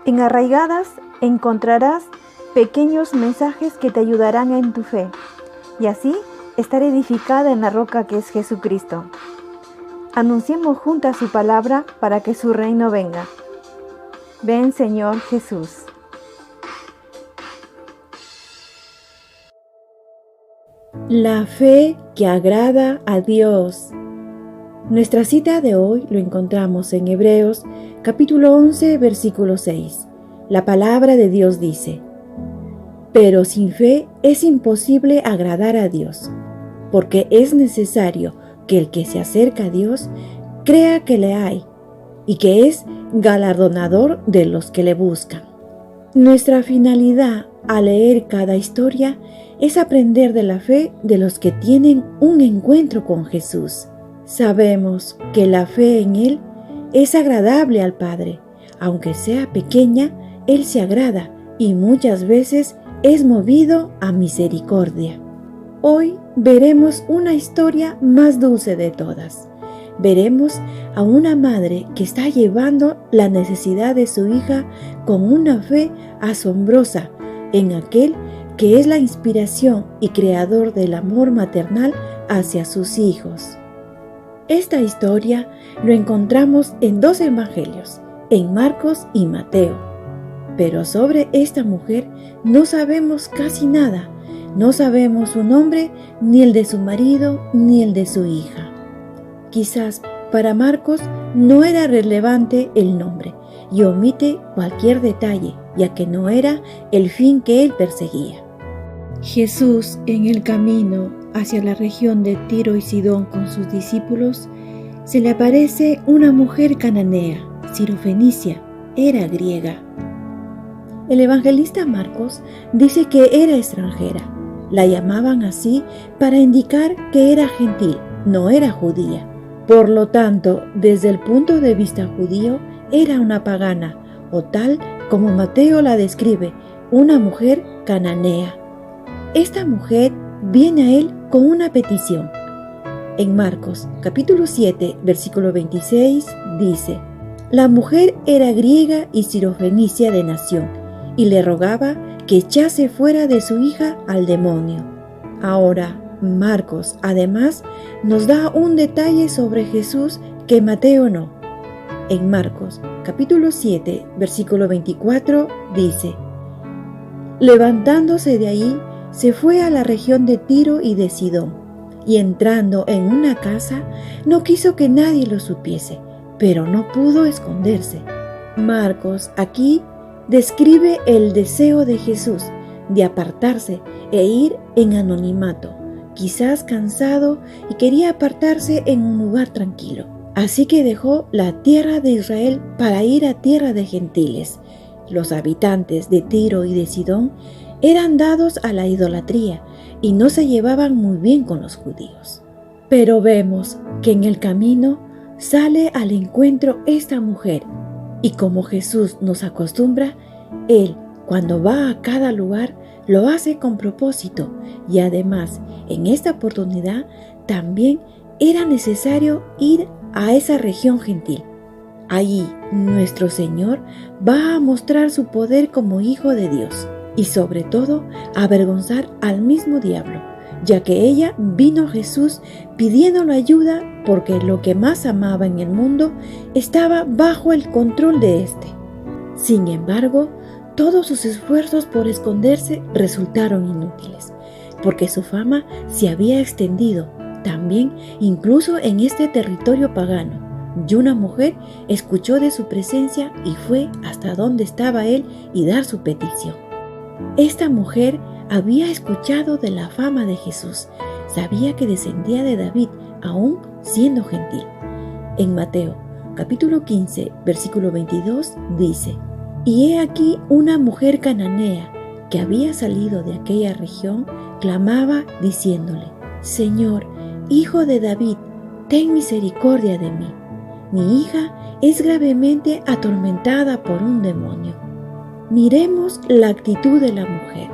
En Arraigadas encontrarás pequeños mensajes que te ayudarán en tu fe y así estar edificada en la roca que es Jesucristo. Anunciemos juntas su palabra para que su reino venga. Ven, Señor Jesús. La fe que agrada a Dios. Nuestra cita de hoy lo encontramos en Hebreos capítulo 11, versículo 6. La palabra de Dios dice: pero sin fe es imposible agradar a Dios, porque es necesario que el que se acerca a Dios crea que le hay y que es galardonador de los que le buscan. Nuestra finalidad al leer cada historia es aprender de la fe de los que tienen un encuentro con Jesús. Sabemos que la fe en Él es agradable al Padre. Aunque sea pequeña, Él se agrada y muchas veces es movido a misericordia. Hoy veremos una historia más dulce de todas. Veremos a una madre que está llevando la necesidad de su hija con una fe asombrosa en aquel que es la inspiración y creador del amor maternal hacia sus hijos. Esta historia lo encontramos en dos evangelios, en Marcos y Mateo. Pero sobre esta mujer no sabemos casi nada. No sabemos su nombre, ni el de su marido, ni el de su hija. Quizás para Marcos no era relevante el nombre y omite cualquier detalle, ya que no era el fin que él perseguía. Jesús, en el camino hacia la región de Tiro y Sidón con sus discípulos, se le aparece una mujer cananea, sirofenicia, era griega. El evangelista Marcos dice que era extranjera. La llamaban así para indicar que era gentil, no era judía. Por lo tanto, desde el punto de vista judío, era una pagana, o tal como Mateo la describe, una mujer cananea. Esta mujer viene a él con una petición. En Marcos capítulo 7, versículo 26 dice: la mujer era griega y sirofenicia de nación, y le rogaba que echase fuera de su hija al demonio. Ahora, Marcos además nos da un detalle sobre Jesús que Mateo no. En Marcos capítulo 7, versículo 24 dice: levantándose de ahí, se fue a la región de Tiro y de Sidón, y entrando en una casa, no quiso que nadie lo supiese, pero no pudo esconderse. Marcos aquí describe el deseo de Jesús de apartarse e ir en anonimato, quizás cansado y quería apartarse en un lugar tranquilo. Así que dejó la tierra de Israel para ir a tierra de gentiles. Los habitantes de Tiro y de Sidón eran dados a la idolatría y no se llevaban muy bien con los judíos. Pero vemos que en el camino sale al encuentro esta mujer, y como Jesús nos acostumbra, Él, cuando va a cada lugar, lo hace con propósito, y además, en esta oportunidad, también era necesario ir a esa región gentil. Allí, nuestro Señor va a mostrar su poder como Hijo de Dios, y sobre todo, avergonzar al mismo diablo, ya que ella vino a Jesús pidiéndole ayuda porque lo que más amaba en el mundo estaba bajo el control de éste. Sin embargo, todos sus esfuerzos por esconderse resultaron inútiles, porque su fama se había extendido también incluso en este territorio pagano, y una mujer escuchó de su presencia y fue hasta donde estaba él y dar su petición. Esta mujer había escuchado de la fama de Jesús, sabía que descendía de David, aún siendo gentil. En Mateo capítulo 15, versículo 22 dice: y he aquí una mujer cananea que había salido de aquella región, clamaba diciéndole: Señor, Hijo de David, ten misericordia de mí. Mi hija es gravemente atormentada por un demonio. Miremos la actitud de la mujer.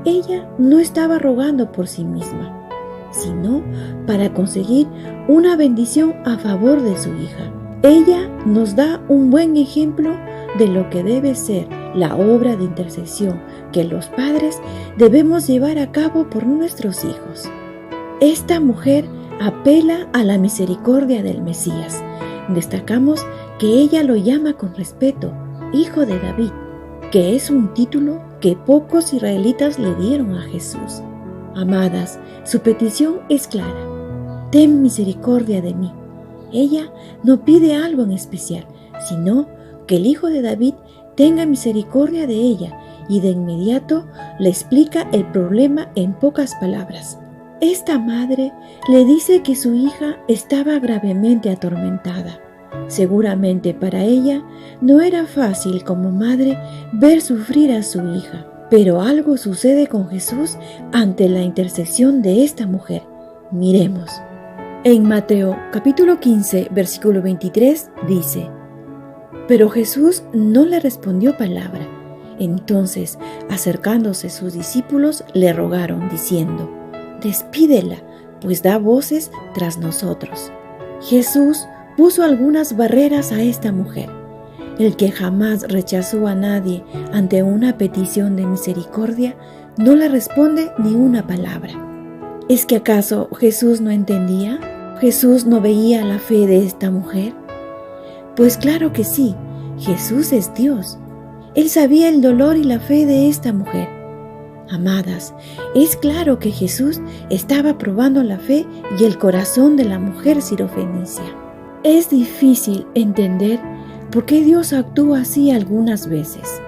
Ella no estaba rogando por sí misma, sino para conseguir una bendición a favor de su hija. Ella nos da un buen ejemplo de lo que debe ser la obra de intercesión que los padres debemos llevar a cabo por nuestros hijos. Esta mujer apela a la misericordia del Mesías. Destacamos que ella lo llama con respeto Hijo de David, que es un título que pocos israelitas le dieron a Jesús. Amadas, su petición es clara: ten misericordia de mí. Ella no pide algo en especial, sino que el Hijo de David tenga misericordia de ella, y de inmediato le explica el problema en pocas palabras. Esta madre le dice que su hija estaba gravemente atormentada. Seguramente para ella no era fácil como madre ver sufrir a su hija, pero algo sucede con Jesús ante la intercesión de esta mujer. Miremos. En Mateo capítulo 15, versículo 23 dice: pero Jesús no le respondió palabra. Entonces, acercándose sus discípulos, le rogaron, diciendo: despídela, pues da voces tras nosotros. Jesús puso algunas barreras a esta mujer. El que jamás rechazó a nadie ante una petición de misericordia, no le responde ni una palabra. ¿Es que acaso Jesús no entendía? ¿Jesús no veía la fe de esta mujer? Pues claro que sí, Jesús es Dios. Él sabía el dolor y la fe de esta mujer. Amadas, es claro que Jesús estaba probando la fe y el corazón de la mujer sirofenicia. Es difícil entender por qué Dios actúa así algunas veces.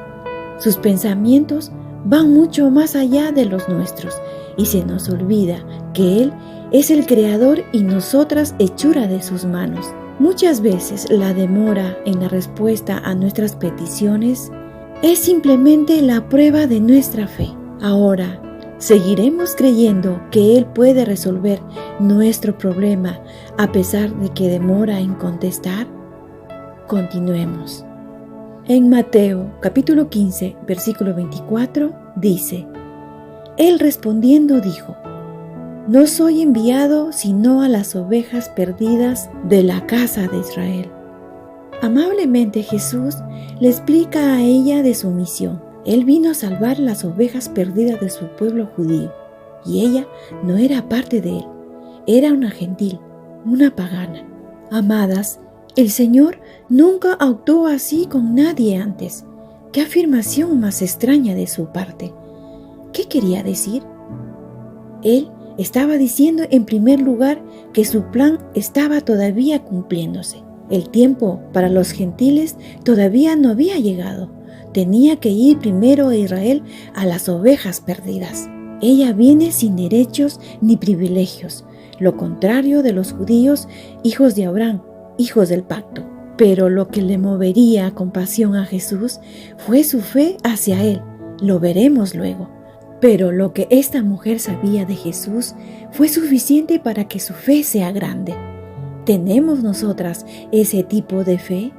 Sus pensamientos van mucho más allá de los nuestros y se nos olvida que Él es el Creador y nosotras hechura de sus manos. Muchas veces la demora en la respuesta a nuestras peticiones es simplemente la prueba de nuestra fe. Ahora, ¿seguiremos creyendo que Él puede resolver nuestro problema a pesar de que demora en contestar? Continuemos. En Mateo capítulo 15, versículo 24 dice: Él respondiendo dijo: no soy enviado sino a las ovejas perdidas de la casa de Israel. Amablemente Jesús le explica a ella de su misión. Él vino a salvar las ovejas perdidas de su pueblo judío, y ella no era parte de él, era una gentil, una pagana. Amadas, el Señor nunca actuó así con nadie antes. ¡Qué afirmación más extraña de su parte! ¿Qué quería decir? Él estaba diciendo en primer lugar que su plan estaba todavía cumpliéndose. El tiempo para los gentiles todavía no había llegado. Tenía que ir primero a Israel a las ovejas perdidas. Ella viene sin derechos ni privilegios, lo contrario de los judíos, hijos de Abraham, hijos del pacto. Pero lo que le movería con pasión a Jesús fue su fe hacia él. Lo veremos luego. Pero lo que esta mujer sabía de Jesús fue suficiente para que su fe sea grande. ¿Tenemos nosotras ese tipo de fe?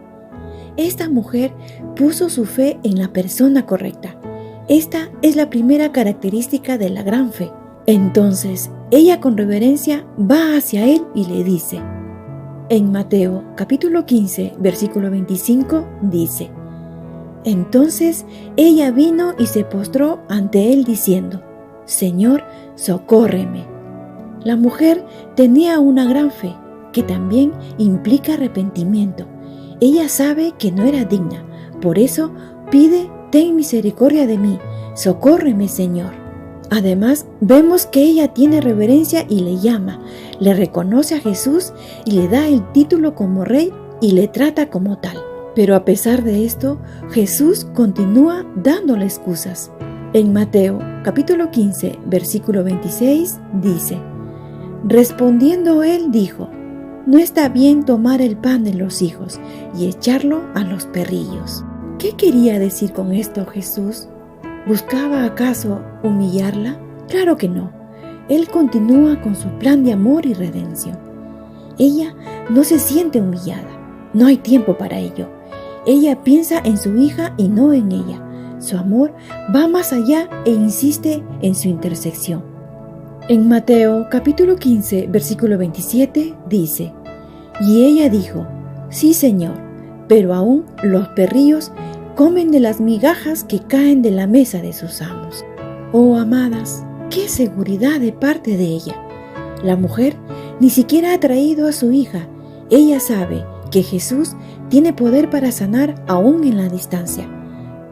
Esta mujer puso su fe en la persona correcta. Esta es la primera característica de la gran fe. Entonces, ella con reverencia va hacia él y le dice. En Mateo capítulo 15, versículo 25 dice: entonces ella vino y se postró ante él diciendo: Señor, socórreme. La mujer tenía una gran fe, que también implica arrepentimiento. Ella sabe que no era digna, por eso pide: ten misericordia de mí, socórreme, Señor. Además, vemos que ella tiene reverencia y le llama, le reconoce a Jesús y le da el título como rey y le trata como tal. Pero a pesar de esto, Jesús continúa dándole excusas. En Mateo capítulo 15, versículo 26 dice: respondiendo él dijo: no está bien tomar el pan de los hijos y echarlo a los perrillos. ¿Qué quería decir con esto Jesús? ¿Buscaba acaso humillarla? Claro que no. Él continúa con su plan de amor y redención. Ella no se siente humillada. No hay tiempo para ello. Ella piensa en su hija y no en ella. Su amor va más allá e insiste en su intersección. En Mateo capítulo 15, versículo 27 dice: y ella dijo: sí, Señor, pero aún los perrillos comen de las migajas que caen de la mesa de sus amos. Oh, amadas, qué seguridad de parte de ella. La mujer ni siquiera ha traído a su hija. Ella sabe que Jesús tiene poder para sanar aún en la distancia.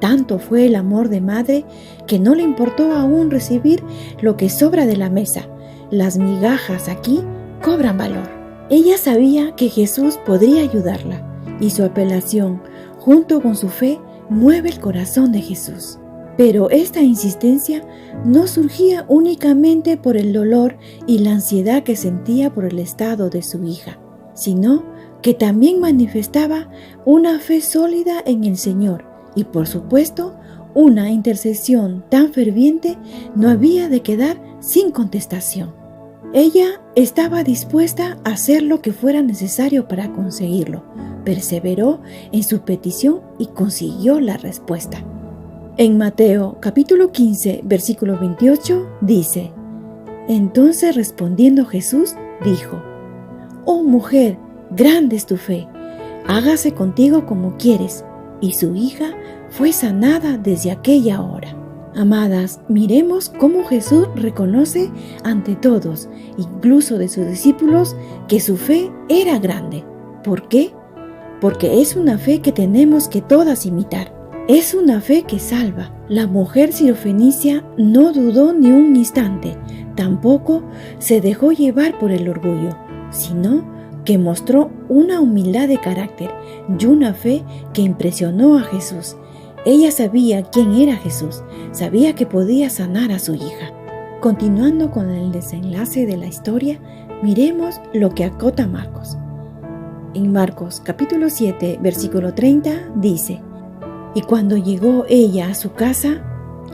Tanto fue el amor de madre que no le importó aún recibir lo que sobra de la mesa. Las migajas aquí cobran valor. Ella sabía que Jesús podría ayudarla y su apelación, junto con su fe, mueve el corazón de Jesús. Pero esta insistencia no surgía únicamente por el dolor y la ansiedad que sentía por el estado de su hija, sino que también manifestaba una fe sólida en el Señor y, por supuesto, una intercesión tan ferviente no había de quedar sin contestación. Ella estaba dispuesta a hacer lo que fuera necesario para conseguirlo. Perseveró en su petición y consiguió la respuesta. En Mateo capítulo 15, versículo 28 dice: Entonces respondiendo Jesús dijo: Oh mujer, grande es tu fe, hágase contigo como quieres. Y su hija fue sanada desde aquella hora. Amadas, miremos cómo Jesús reconoce ante todos, incluso de sus discípulos, que su fe era grande. ¿Por qué? Porque es una fe que tenemos que todas imitar. Es una fe que salva. La mujer sirofenicia no dudó ni un instante, tampoco se dejó llevar por el orgullo, sino que mostró una humildad de carácter y una fe que impresionó a Jesús. Ella sabía quién era Jesús, sabía que podía sanar a su hija. Continuando con el desenlace de la historia, miremos lo que acota Marcos. En Marcos capítulo 7, versículo 30 dice: Y cuando llegó ella a su casa,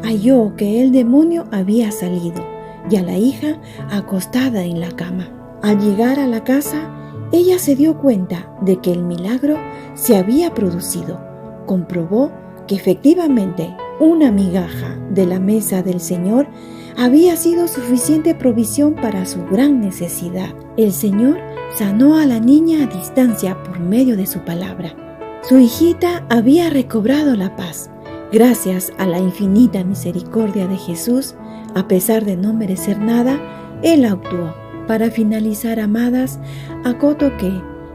halló que el demonio había salido y a la hija acostada en la cama. Al llegar a la casa, ella se dio cuenta de que el milagro se había producido. Comprobó que efectivamente una migaja de la mesa del Señor había sido suficiente provisión para su gran necesidad. El Señor sanó a la niña a distancia por medio de su palabra. Su hijita había recobrado la paz. Gracias a la infinita misericordia de Jesús, a pesar de no merecer nada, Él actuó. Para finalizar, amadas, acoto que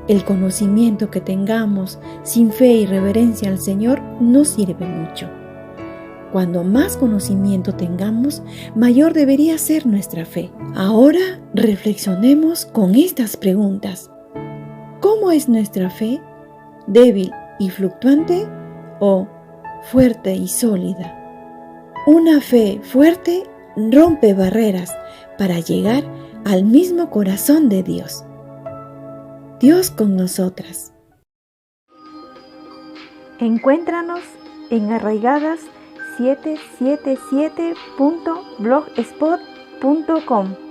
el conocimiento que tengamos sin fe y reverencia al Señor no sirve mucho. Cuando más conocimiento tengamos, mayor debería ser nuestra fe. Ahora reflexionemos con estas preguntas. ¿Cómo es nuestra fe? ¿Débil y fluctuante o fuerte y sólida? Una fe fuerte rompe barreras para llegar al mismo corazón de Dios. Dios con nosotras. Encuéntranos en arraigadas777.blogspot.com.